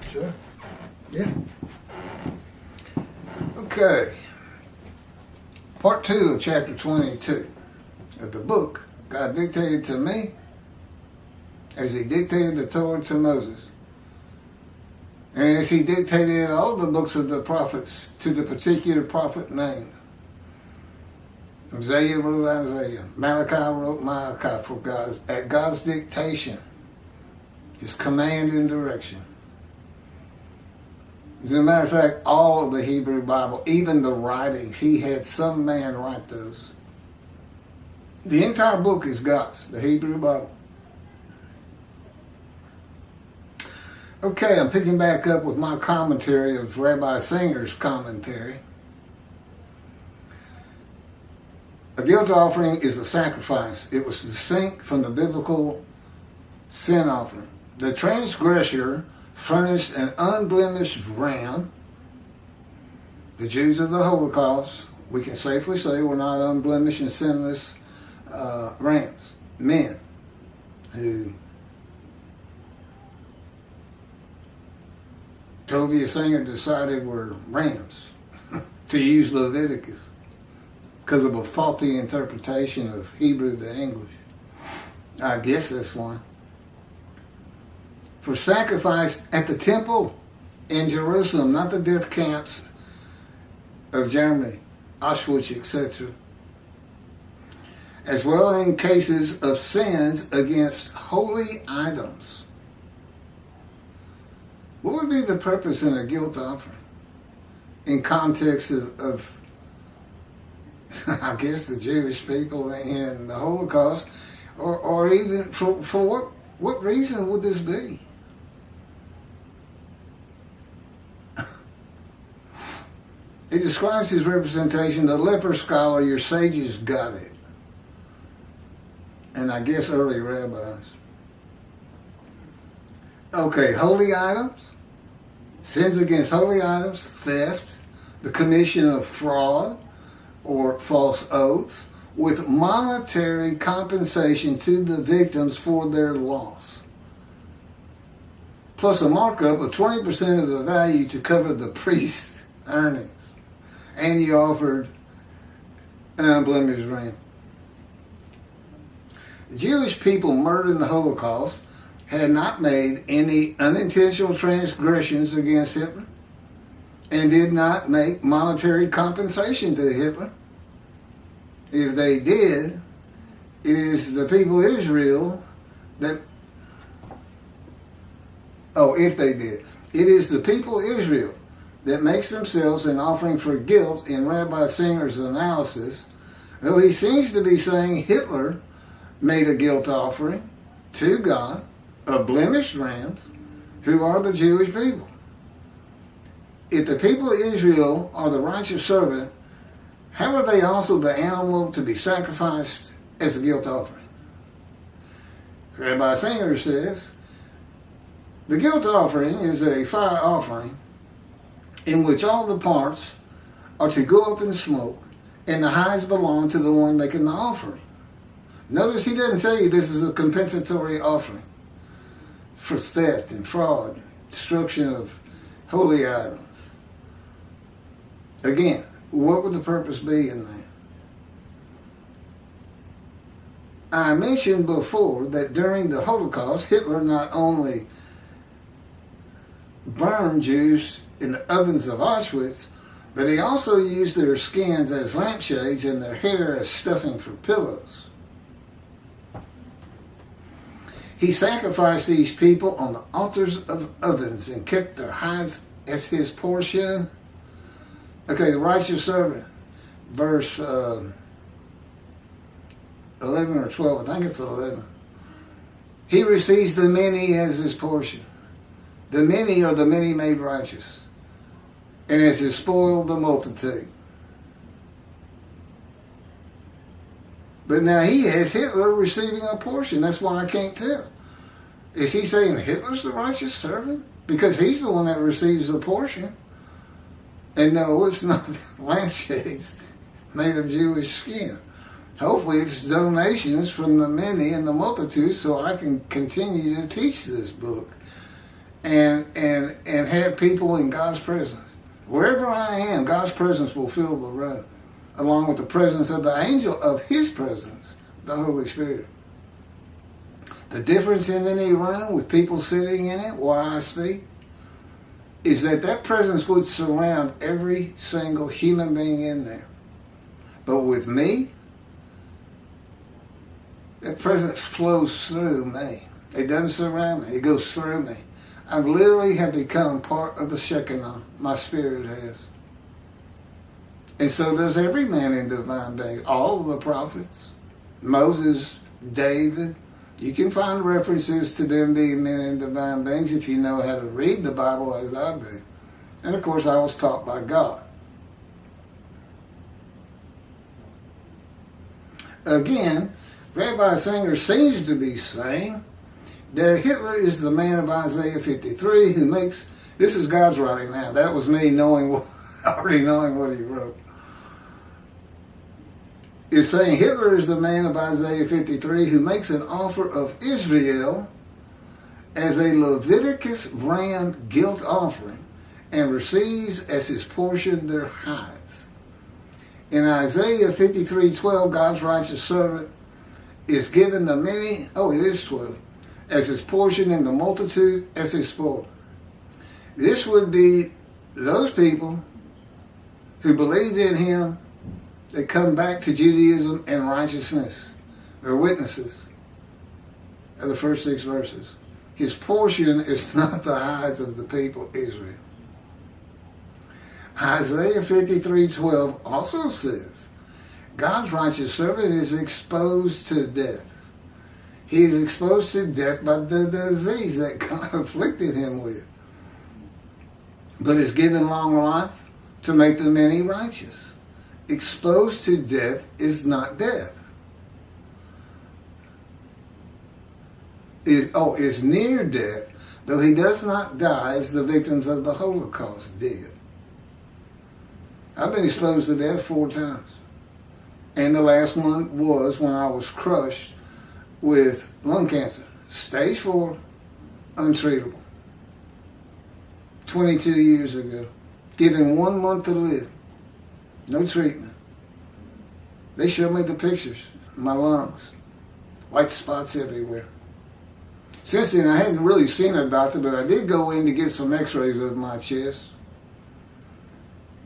Sure. Yeah. Okay. Part 2 of chapter 22 of the book God dictated to me as he dictated the Torah to Moses. And as he dictated all the books of the prophets to the particular prophet named. Isaiah wrote Isaiah. Malachi wrote Malachi for at God's dictation, his command and direction. As a matter of fact, all of the Hebrew Bible, even the writings, he had some man write those. The entire book is God's, the Hebrew Bible. Okay, I'm picking back up with my commentary of Rabbi Singer's commentary. A guilt offering is a sacrifice. It was distinct from the biblical sin offering. The transgressor furnished an unblemished ram. The Jews of the Holocaust, we can safely say, were not unblemished and sinless rams. Men who Tovia Singer decided were rams, to use Leviticus, because of a faulty interpretation of Hebrew to English. I guess that's one. For sacrifice at the temple in Jerusalem, not the death camps of Germany, Auschwitz, etc. As well in cases of sins against holy items. What would be the purpose in a guilt offering? In context of I guess, the Jewish people in the Holocaust, or even for what reason would this be? It describes his representation. The leper scholar, your sages got it. And I guess early rabbis. Okay, holy items, sins against holy items, theft, the commission of fraud or false oaths, with monetary compensation to the victims for their loss, plus a markup of 20% of the value to cover the priest's earnings. And he offered an unblemished ram. The Jewish people murdered in the Holocaust had not made any unintentional transgressions against Hitler and did not make monetary compensation to Hitler. If they did, it is the people of Israel that... if they did. It is the people of Israel that makes themselves an offering for guilt in Rabbi Singer's analysis, though he seems to be saying Hitler made a guilt offering to God of blemished rams, who are the Jewish people. If the people of Israel are the righteous servant, how are they also the animal to be sacrificed as a guilt offering? Rabbi Singer says, the guilt offering is a fire offering in which all the parts are to go up in smoke, and the hides belong to the one making the offering. Notice he doesn't tell you this is a compensatory offering for theft and fraud, destruction of holy items. Again, what would the purpose be in that? I mentioned before that during the Holocaust, Hitler not only burned Jews in the ovens of Auschwitz, but he also used their skins as lampshades and their hair as stuffing for pillows. He sacrificed these people on the altars of ovens and kept their hides as his portion. Okay, the righteous servant, verse 11 or 12, I think it's 11. He receives the many as his portion. The many are the many made righteous, and as his spoil the multitude. But now he has Hitler receiving a portion. That's why I can't tell. Is he saying Hitler's the righteous servant? Because he's the one that receives a portion. And no, it's not lampshades made of Jewish skin. Hopefully it's donations from the many and the multitude so I can continue to teach this book and have people in God's presence. Wherever I am, God's presence will fill the room, along with the presence of the angel of his presence, the Holy Spirit. The difference in any room with people sitting in it while I speak is that presence would surround every single human being in there. But with me, that presence flows through me. It doesn't surround me. It goes through me. I literally have become part of the Shekinah. My spirit has. And so does every man in divine being. All of the prophets. Moses, David. You can find references to them being men in divine beings if you know how to read the Bible as I do. And of course I was taught by God. Again, Rabbi Singer seems to be saying that Hitler is the man of Isaiah 53 who makes, this is God's writing now, that was me already knowing what he wrote. Is saying Hitler is the man of Isaiah 53 who makes an offer of Israel as a Leviticus ram guilt offering and receives as his portion their hides. In Isaiah 53:12, God's righteous servant is given the many, it is 12, as his portion and the multitude as his spoil. This would be those people who believed in him that come back to Judaism and righteousness. They're witnesses of the first 6 verses. His portion is not the hides of the people Israel. Isaiah 53:12 also says, God's righteous servant is exposed to death. He is exposed to death by the disease that God afflicted him with, but is given long life to make the many righteous. Exposed to death is not death. Is near death, though he does not die as the victims of the Holocaust did. I've been exposed to death 4 times. And the last one was when I was crushed with lung cancer. Stage 4, untreatable. 22 years ago. Given 1 month to live. No treatment. They showed me the pictures of my lungs. White spots everywhere. Since then, I hadn't really seen a doctor, but I did go in to get some x-rays of my chest.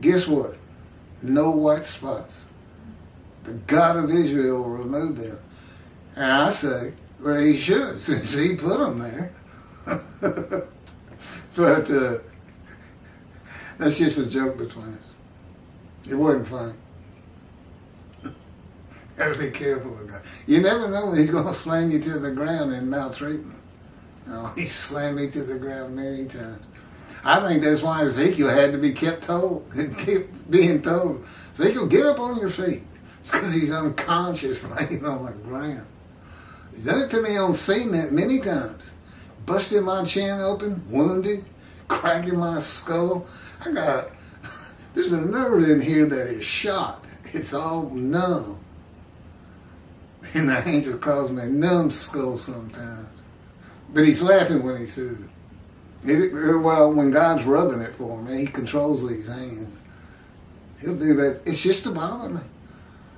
Guess what? No white spots. The God of Israel removed them. And I say, well, he should, since he put them there. But that's just a joke between us. It wasn't funny. Gotta be careful with God. You never know when he's going to slam you to the ground in maltreatment. He slammed me to the ground many times. I think that's why Ezekiel had to be kept being told, Ezekiel, get up on your feet. It's because he's unconscious laying on the ground. He's done it to me on cement many times. Busted my chin open, wounded, cracking my skull. There's a nerve in here that is shot. It's all numb. And the angel calls me numbskull sometimes. But he's laughing when he says it. When God's rubbing it for me, he controls these hands. He'll do that. It's just to bother me.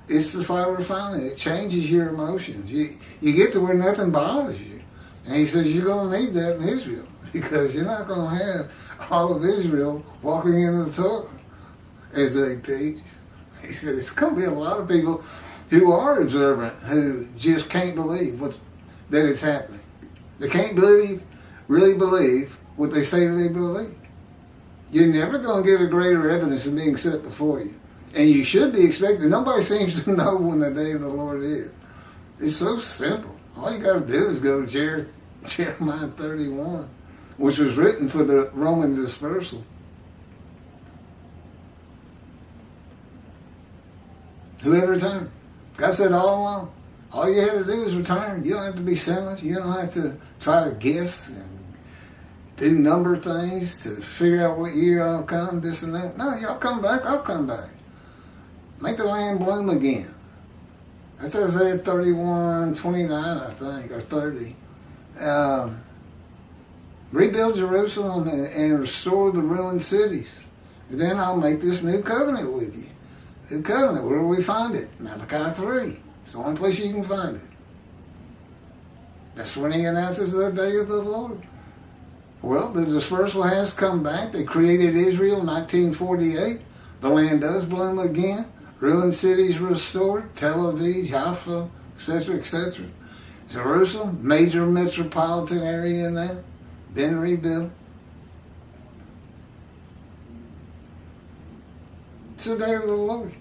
It's the fire refinement. It changes your emotions. You get to where nothing bothers you. And he says you're going to need that in Israel. Because you're not going to have all of Israel walking into the Torah as they teach. He said it's going to be a lot of people who are observant who just can't believe that it's happening. They can't really believe what they say they believe. You're never going to get a greater evidence of being set before you. And you should be expecting. Nobody seems to know when the day of the Lord is. It's so simple. All you got to do is go to Jeremiah 31, which was written for the Roman dispersal. Whoever returned. God said all along, all you had to do is return. You don't have to be sinless. You don't have to try to guess and do number things to figure out what year I'll come, this and that. No, y'all come back, I'll come back. Make the land bloom again. That's Isaiah 31:29, I think, or 30. Rebuild Jerusalem and restore the ruined cities. And then I'll make this new covenant with you. New covenant, where do we find it? Malachi 3. It's the only place you can find it. That's when he announces the day of the Lord. Well, the dispersal has come back. They created Israel in 1948. The land does bloom again. Ruined cities restored. Tel Aviv, Jaffa, etc., etc. Jerusalem, major metropolitan area now, been rebuilt. It's the day of the Lord.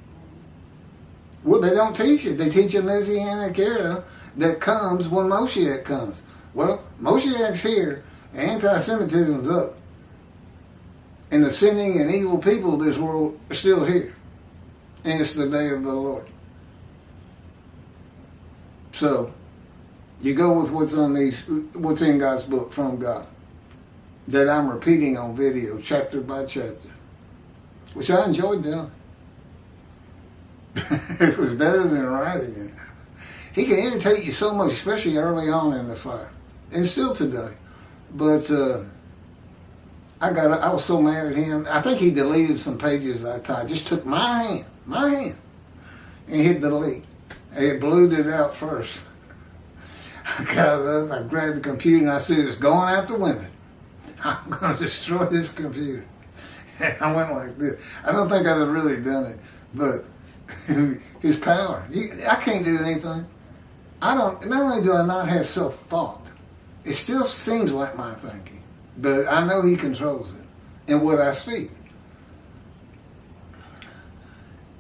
Well, they don't teach it. They teach a Messianic era that comes when Moshiach comes. Well, Moshiach's here, anti-Semitism's up. And the sinning and evil people of this world are still here. And it's the day of the Lord. So, you go with what's in God's book from God. That I'm repeating on video, chapter by chapter. Which I enjoyed doing. It was better than writing it. He can irritate you so much, especially early on in the fire. And still today. But I was so mad at him. I think he deleted some pages that I just took my hand, and hit delete. And it blew it out first. I got up, I grabbed the computer, and I said, it's going out the window. I'm going to destroy this computer. And I went like this. I don't think I'd have really done it, but his power. I can't do anything. Not only do I not have self-thought, it still seems like my thinking, but I know he controls it and what I speak.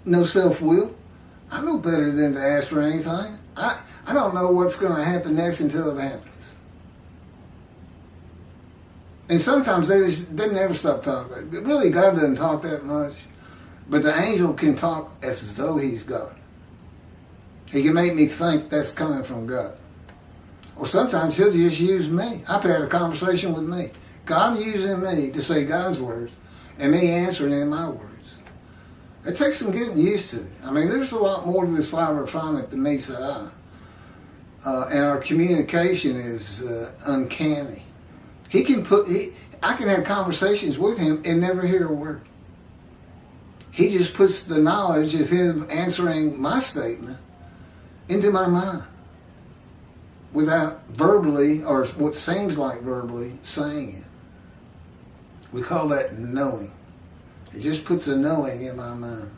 No self-will. I know better than to ask for anything. I don't know what's going to happen next until it happens. And sometimes they never stop talking. Really, God doesn't talk that much. But the angel can talk as though he's God. He can make me think that's coming from God. Or sometimes he'll just use me. I've had a conversation with me. God using me to say God's words and me answering in my words. It takes some getting used to. I mean, there's a lot more to this fire refinement than meets the eye. And our communication is uncanny. I can have conversations with him and never hear a word. He just puts the knowledge of him answering my statement into my mind without verbally, or what seems like verbally, saying it. We call that knowing. It just puts a knowing in my mind.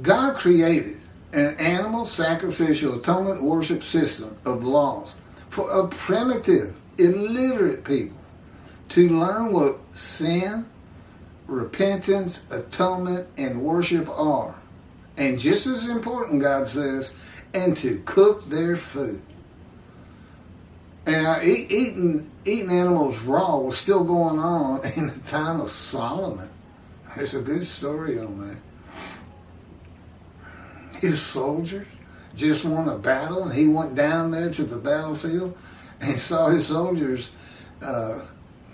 God created an animal sacrificial atonement worship system of laws for a primitive, illiterate people to learn what sin, repentance, atonement, and worship are. And just as important, God says, and to cook their food. And eating animals raw was still going on in the time of Solomon. There's a good story on that. His soldiers just won a battle, and he went down there to the battlefield and saw his soldiers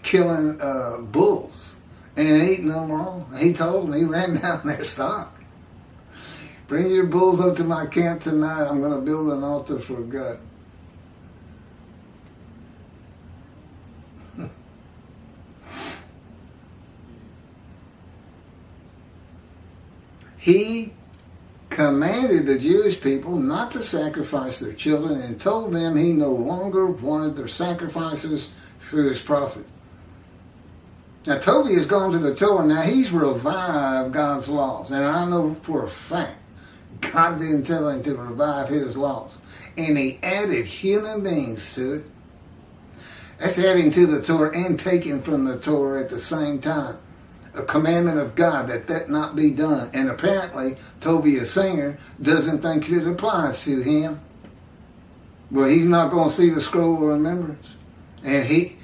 killing bulls and eating them raw. He told them, he ran down there, stop. Bring your bulls up to my camp tonight. I'm going to build an altar for God. He commanded the Jewish people not to sacrifice their children and told them he no longer wanted their sacrifices through his prophet. Now, Tovia has gone to the Torah. Now, he's revived God's laws. And I know for a fact, God didn't tell him to revive his laws. And he added human beings to it. That's adding to the Torah and taking from the Torah at the same time. A commandment of God that not be done. And apparently, Rabbi Singer doesn't think it applies to him. Well, he's not going to see the scroll of remembrance. And he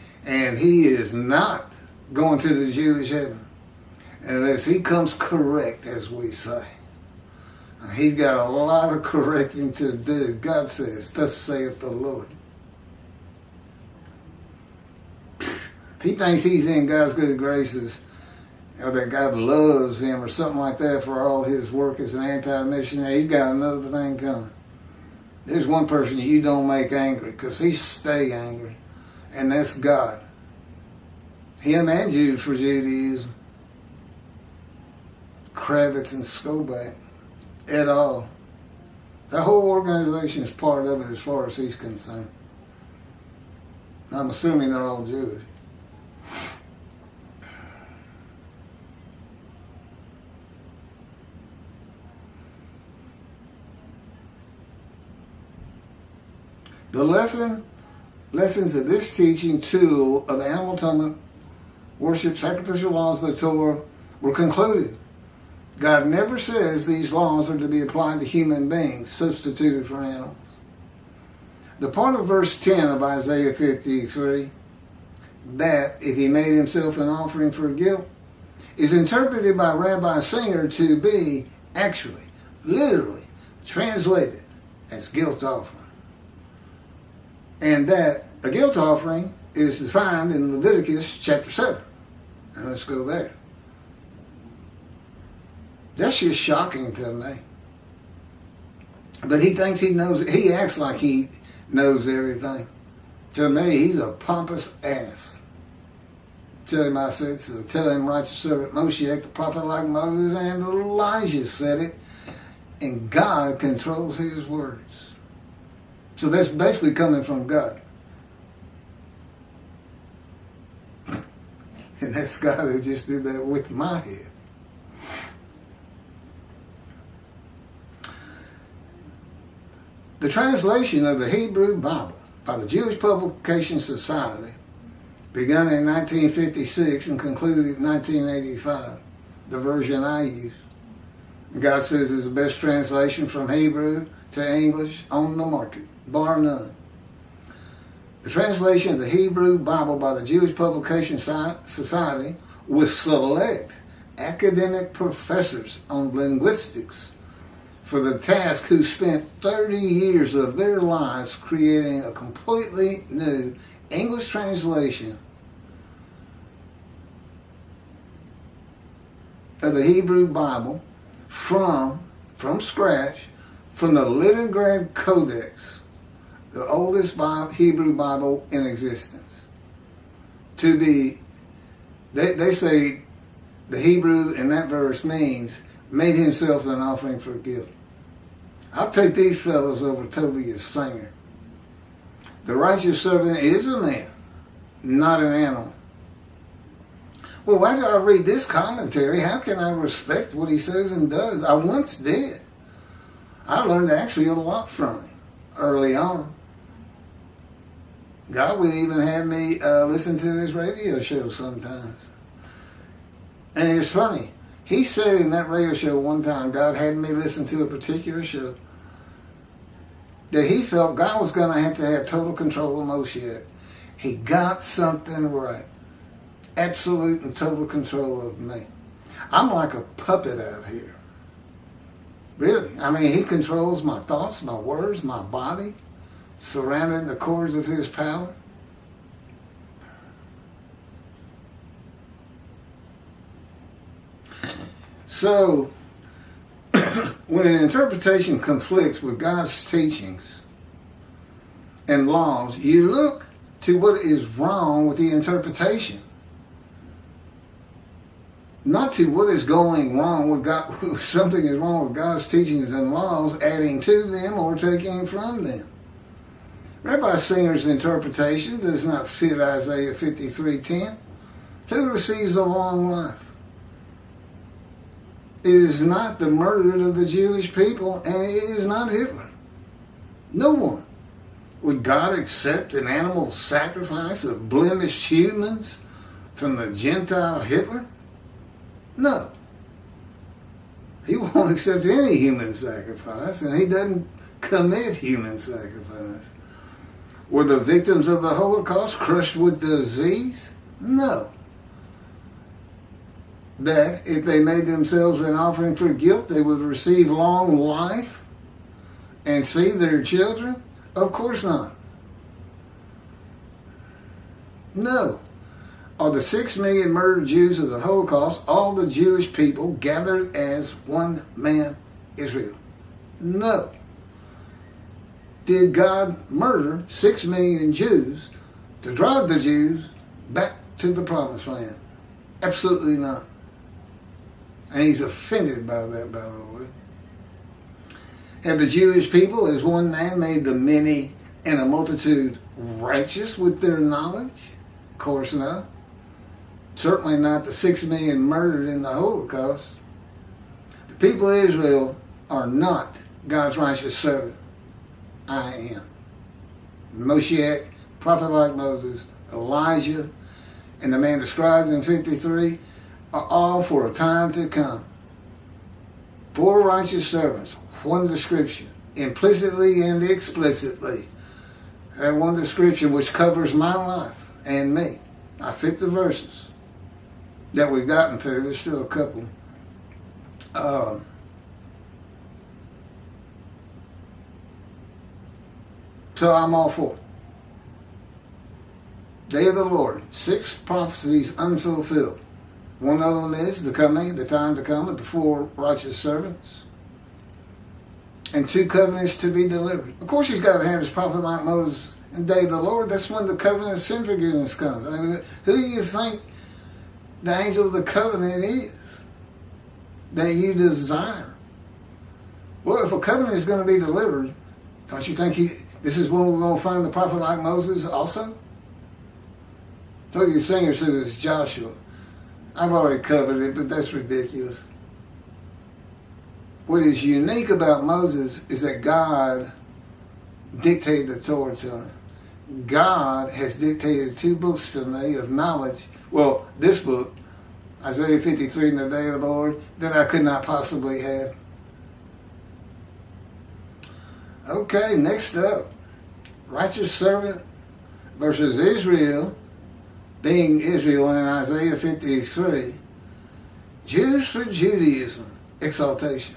is not going to the Jewish heaven unless he comes correct, as we say. He's got a lot of correcting to do. God says, thus saith the Lord. If he thinks he's in God's good graces, or that God loves him or something like that for all his work as an anti-missionary. He's got another thing coming. There's one person you don't make angry because he stay angry, and that's God. Him and Jude for Judaism. Kravitz and Skoback et al. The whole organization is part of it as far as he's concerned. I'm assuming they're all Jewish. The lessons of this teaching tool of the animal atonement, worship, sacrificial laws of the Torah were concluded. God never says these laws are to be applied to human beings substituted for animals. The part of verse 10 of Isaiah 53, that if he made himself an offering for guilt, is interpreted by Rabbi Singer to be actually, literally, translated as guilt offering. And that a guilt offering is defined in Leviticus chapter 7. And let's go there. That's just shocking to me. But he thinks he knows it. He acts like he knows everything. To me, he's a pompous ass. Tell him I said so. Tell him righteous servant Moshe, the prophet like Moses and Elijah said it. And God controls his words. So that's basically coming from God. And that's God who just did that with my head. The translation of the Hebrew Bible by the Jewish Publication Society began in 1956 and concluded in 1985, the version I use. God says it's the best translation from Hebrew to English on the market, bar none. The translation of the Hebrew Bible by the Jewish Publication Society with select academic professors on linguistics for the task who spent 30 years of their lives creating a completely new English translation of the Hebrew Bible from scratch, from the Leningrad Codex, the oldest Hebrew Bible in existence. To be, they say the Hebrew in that verse means made himself an offering for guilt. I'll take these fellows over Tovia Singer. The righteous servant is a man, not an animal. Well, after I read this commentary, how can I respect what he says and does? I once did. I learned actually a lot from him early on. God would even have me listen to his radio show sometimes. And it's funny. He said in that radio show one time, God had me listen to a particular show, that he felt God was going to have total control of Moshe. He got something right. Absolute and total control of me. I'm like a puppet out here. Really. I mean, he controls my thoughts, my words, my body, surrounding the cords of his power. So, when an interpretation conflicts with God's teachings and laws, you look to what is wrong with the interpretation. Not to what is going wrong with God, something is wrong with God's teachings and laws, adding to them or taking from them. Rabbi Singer's interpretation does not fit Isaiah 53:10. Who receives a long life? It is not the murder of the Jewish people, and it is not Hitler. No one. Would God accept an animal sacrifice of blemished humans from the Gentile Hitler? No. He won't accept any human sacrifice, and he doesn't commit human sacrifice. Were the victims of the Holocaust crushed with disease? No. That if they made themselves an offering for guilt, they would receive long life and see their children? Of course not. No. Are the 6 million murdered Jews of the Holocaust all the Jewish people gathered as one man, Israel? No. Did God murder 6 million Jews to drive the Jews back to the promised land? Absolutely not. And he's offended by that, by the way. Have the Jewish people as one man made the many and a multitude righteous with their knowledge? Of course not. Certainly not the 6 million murdered in the Holocaust. The people of Israel are not God's righteous servant. I am. Moshiach, prophet like Moses, Elijah, and the man described in 53 are all for a time to come. 4 righteous servants, one description, implicitly and explicitly. That one description which covers my life and me. I fit the verses that we've gotten through. There's still a couple. So I'm all for it. Day of the Lord, 6 prophecies unfulfilled. One of them is the coming, the time to come with the 4 righteous servants. And 2 covenants to be delivered. Of course he's got to have his prophet like Moses in the day of the Lord. That's when the covenant of sin forgiveness comes. I mean, who do you think the angel of the covenant is that you desire? Well, if a covenant is going to be delivered, don't you think this is when we're going to find the prophet like Moses also? Tovia Singer says it's Joshua. I've already covered it, but that's ridiculous. What is unique about Moses is that God dictated the Torah to him. God has dictated 2 books to me of knowledge. Well, this book, Isaiah 53 and the day of the Lord, that I could not possibly have. Okay, next up. Righteous servant versus Israel, being Israel in Isaiah 53. Jews for Judaism, exaltation.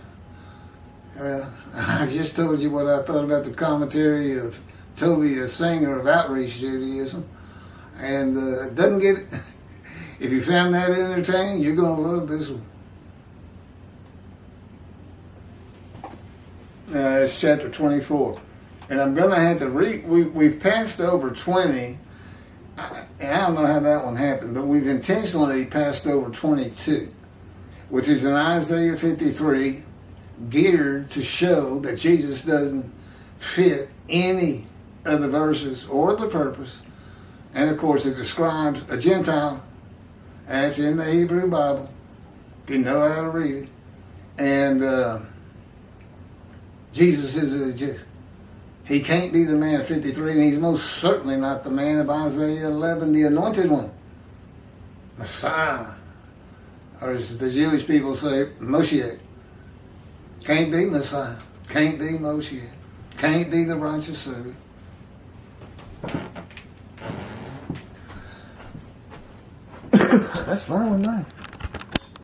I just told you what I thought about the commentary of Tovia Singer of Outreach Judaism. And it doesn't get, if you found that entertaining, you're going to love this one. It's chapter 24. And I'm going to have to read, we've passed over 20. And I don't know how that one happened, but we've intentionally passed over 22, which is in Isaiah 53, geared to show that Jesus doesn't fit any of the verses or the purpose. And of course it describes a Gentile, and it's in the Hebrew Bible. You know how to read it. And Jesus is a Jew. He can't be the man of 53, and he's most certainly not the man of Isaiah 11, the anointed one. Messiah. Or as the Jewish people say, Moshiach. Can't be Messiah. Can't be Moshiach. Can't be the righteous servant. That's fine with me.